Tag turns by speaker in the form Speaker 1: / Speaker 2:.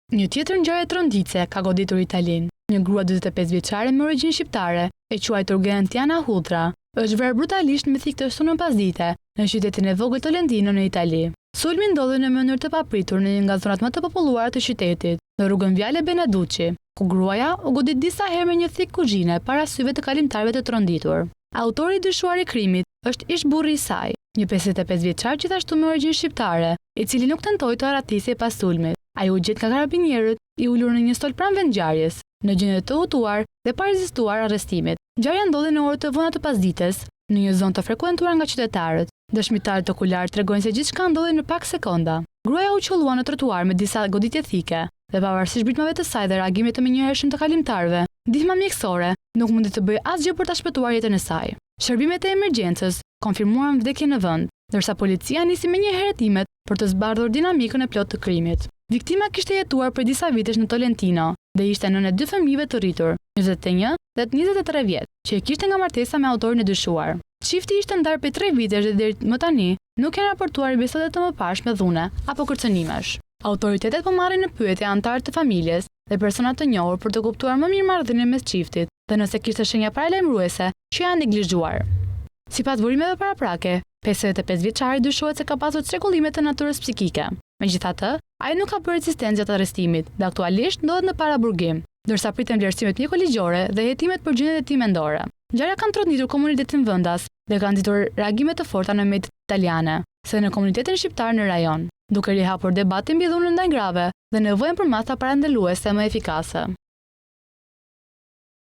Speaker 1: Një tjetër ngjarje tronditse ka goditur Italinë. Një grua 45 vjeçare me origjinë shqiptare, e quajtur Gentiana Hudra, është vrarë brutalisht me thikë të shtunën pasdite në qytetin e vogël Tolentino në Itali. Sulmi ndodhi në mënyrë të papritur në një nga zonat më të populluara të qytetit, në rrugën Viale Beneducci, ku gruaja u godit disa herë me një thikë kuzhine para syve të kalimtarëve të tronditur. Autori i dyshuar i krimit është ish burri i saj, një 55 vjeçar gjithashtu me origjinë shqiptare, i cili nuk tentoi të arratisej pas sulmit. Ai u gjet nga karabinierët i ulur në një stol pranë vendngjarjes, në gjendje të hutuar dhe pa rezistuar arrestimit. Ngjarja ndodhi në orët e vona të pasdites, në një zonë të frekuentuar nga qytetarët. Dëshmitarët okular tregojnë se gjithçka ndodhi në pak sekonda. Gruaja u qollua në trotuar me disa goditje thike, dhe pavarësisht britmave të saj dhe reagimit të menjëhershëm të kalimtarëve, ndihma mjekësore nuk mundi të bëjë asgjë për ta shpëtuar jetën e saj. Shërbimet e emergjencës konfirmuan vdekjen në vend, ndërsa policia nisi menjëherë hetimet për të zbardhur dinamikën e plotë të krimit. Viktima kishte jetuar për disa vitesh në Tolentino dhe ishte nënë e 2 fëmijëve të rritur, 21 dhe 23 vjet, që e kishte nga martesa me autorin e dyshuar. Çifti ishte ndarë për 3 vitesh dhe deri më tani nuk janë raportuar episode të mëparshme dhune apo kërcënimesh. Autoritetet po marrin në pyetje anëtarët të familjes dhe persona të njohur për të kuptuar më mirë marrëdhënien mes çiftit dhe nëse kishte shenja paralajmëruese që janë neglizhuar. Sipas burimeve paraprake, 55 vjeçari dyshohet se ka pasur çrregullime të natyrës psikike. Megjithatë, ai nuk ka bërë rezistencë gjatë arrestimit dhe aktualisht ndodhet në paraburgim, ndërsa priten vlerësimet mjekoligjore dhe hetimet për gjendjen e tij mendore. Ngjarja kanë tronditur komunitetin vendas dhe kanë nxitur reagime të forta në mediat italiane, se në komunitetin shqiptar në rajon, duke rihapur debatin mbi dhunën ndaj grave dhe nevojën për masa parandaluese më efikase.